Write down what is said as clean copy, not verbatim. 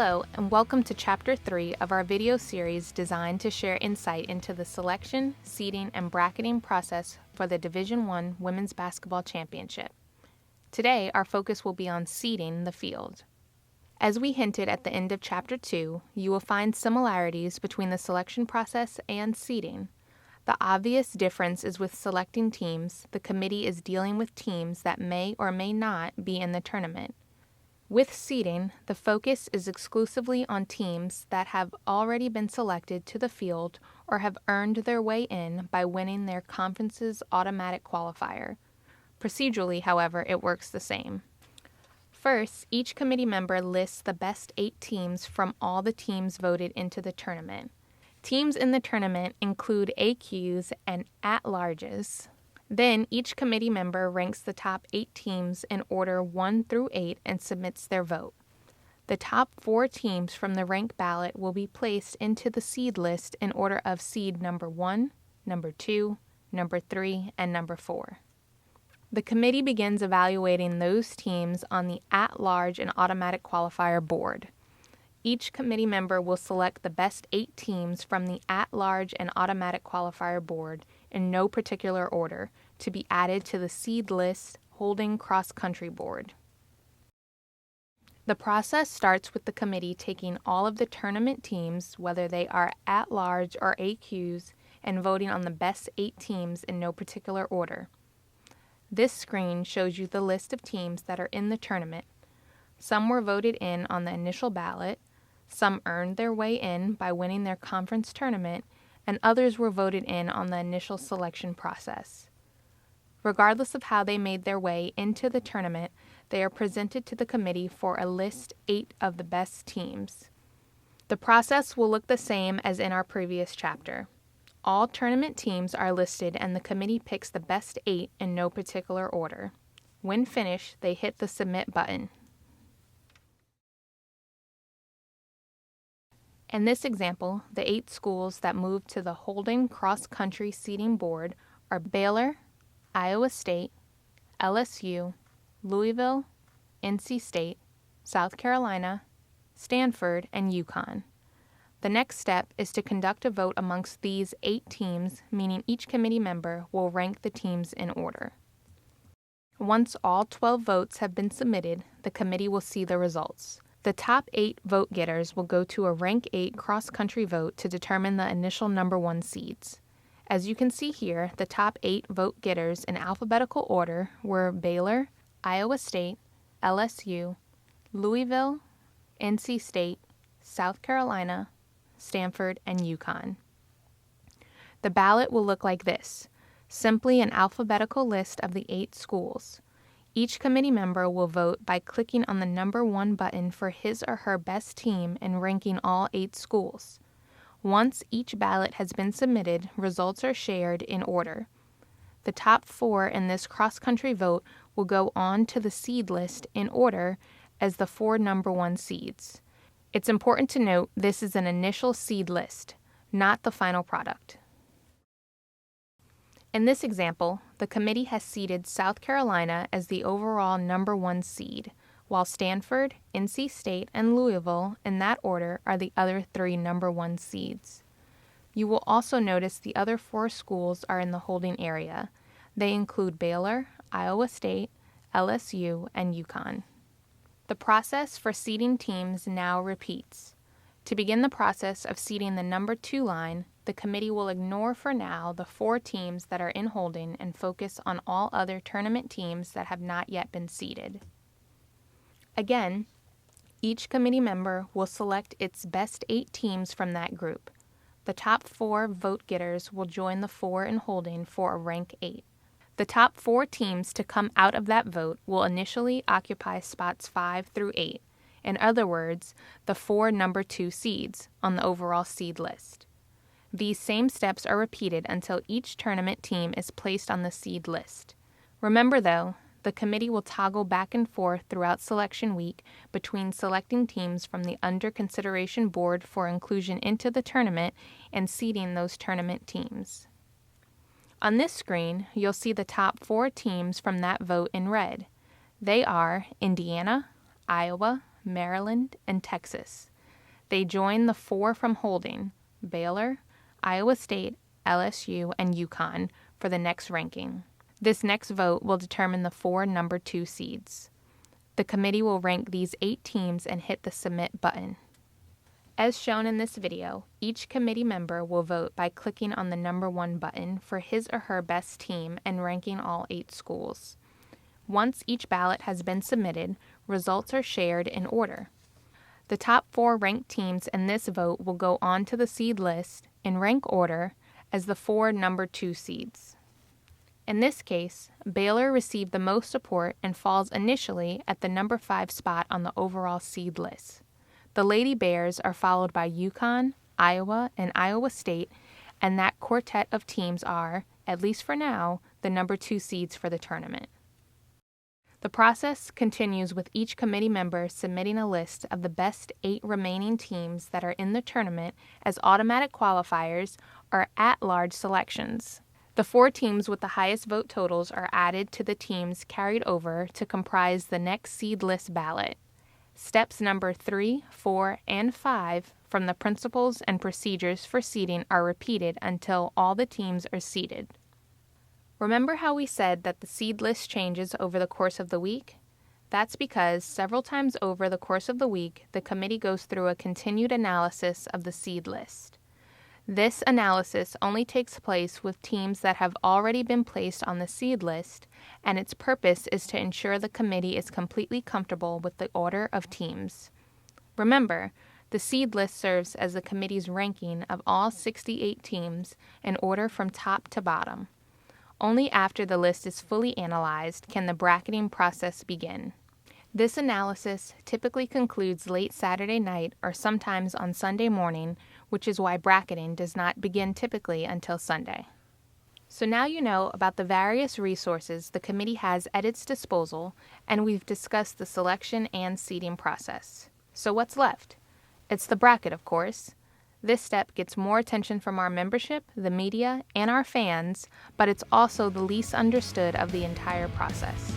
Hello, and welcome to Chapter 3 of our video series designed to share insight into the selection, seeding, and bracketing process for the Division I Women's Basketball Championship. Today, our focus will be on seeding the field. As we hinted at the end of Chapter 2, you will find similarities between the selection process and seeding. The obvious difference is with selecting teams, the committee is dealing with teams that may or may not be in the tournament. With seeding, the focus is exclusively on teams that have already been selected to the field or have earned their way in by winning their conference's automatic qualifier. Procedurally, however, it works the same. First, each committee member lists the best 8 teams from all the teams voted into the tournament. Teams in the tournament include AQs and at-larges. Then, each committee member ranks the top 8 teams in order 1 through 8 and submits their vote. The top 4 teams from the rank ballot will be placed into the seed list in order of seed number 1, number 2, number 3, and number 4. The committee begins evaluating those teams on the at-large and automatic qualifier board. Each committee member will select the best 8 teams from the at-large and automatic qualifier board in no particular order to be added to the seed list holding cross-country board. The process starts with the committee taking all of the tournament teams, whether they are at-large or AQs, and voting on the best 8 teams in no particular order. This screen shows you the list of teams that are in the tournament. Some were voted in on the initial ballot, some earned their way in by winning their conference tournament, and others were voted in on the initial selection process. Regardless of how they made their way into the tournament, they are presented to the committee for a list 8 of the best teams. The process will look the same as in our previous chapter. All tournament teams are listed and the committee picks the best 8 in no particular order. When finished, they hit the Submit button. In this example, the 8 schools that moved to the Holding Cross-Country Seating Board are Baylor, Iowa State, LSU, Louisville, NC State, South Carolina, Stanford, and UConn. The next step is to conduct a vote amongst these 8 teams, meaning each committee member will rank the teams in order. Once all 12 votes have been submitted, the committee will see the results. The top 8 vote getters will go to a rank 8 cross-country vote to determine the initial number 1 seeds. As you can see here, the top 8 vote getters in alphabetical order were Baylor, Iowa State, LSU, Louisville, NC State, South Carolina, Stanford, and UConn. The ballot will look like this, simply an alphabetical list of the 8 schools. Each committee member will vote by clicking on the number 1 button for his or her best team and ranking all 8 schools. Once each ballot has been submitted, results are shared in order. The top 4 in this cross-country vote will go on to the seed list in order as the 4 number 1 seeds. It's important to note this is an initial seed list, not the final product. In this example, the committee has seeded South Carolina as the overall number 1 seed, while Stanford, NC State, and Louisville, in that order, are the other 3 number 1 seeds. You will also notice the other 4 schools are in the holding area. They include Baylor, Iowa State, LSU, and UConn. The process for seeding teams now repeats. To begin the process of seeding the number 2 line, the committee will ignore for now the 4 teams that are in holding and focus on all other tournament teams that have not yet been seeded. Again, each committee member will select its best 8 teams from that group. The top 4 vote getters will join the 4 in holding for a rank 8. The top 4 teams to come out of that vote will initially occupy spots 5 through 8. In other words, the 4 number 2 seeds on the overall seed list. These same steps are repeated until each tournament team is placed on the seed list. Remember though, the committee will toggle back and forth throughout selection week between selecting teams from the under consideration board for inclusion into the tournament and seeding those tournament teams. On this screen, you'll see the top 4 teams from that vote in red. They are Indiana, Iowa, Maryland, and Texas. They join the 4 from holding, Baylor, Iowa State, LSU, and UConn, for the next ranking. This next vote will determine the 4 number 2 seeds. The committee will rank these 8 teams and hit the submit button. As shown in this video, each committee member will vote by clicking on the number 1 button for his or her best team and ranking all 8 schools. Once each ballot has been submitted, results are shared in order. The top 4 ranked teams in this vote will go on to the seed list in rank order as the 4 number 2 seeds. In this case, Baylor received the most support and falls initially at the number 5 spot on the overall seed list. The Lady Bears are followed by UConn, Iowa, and Iowa State, and that quartet of teams are, at least for now, the number 2 seeds for the tournament. The process continues with each committee member submitting a list of the best 8 remaining teams that are in the tournament as automatic qualifiers or at-large selections. The 4 teams with the highest vote totals are added to the teams carried over to comprise the next seed list ballot. Steps number 3, 4, and 5 from the principles and procedures for seeding are repeated until all the teams are seeded. Remember how we said that the seed list changes over the course of the week? That's because several times over the course of the week, the committee goes through a continued analysis of the seed list. This analysis only takes place with teams that have already been placed on the seed list, and its purpose is to ensure the committee is completely comfortable with the order of teams. Remember, the seed list serves as the committee's ranking of all 68 teams in order from top to bottom. Only after the list is fully analyzed can the bracketing process begin. This analysis typically concludes late Saturday night or sometimes on Sunday morning, which is why bracketing does not begin typically until Sunday. So now you know about the various resources the committee has at its disposal, and we've discussed the selection and seeding process. So what's left? It's the bracket, of course. This step gets more attention from our membership, the media, and our fans, but it's also the least understood of the entire process.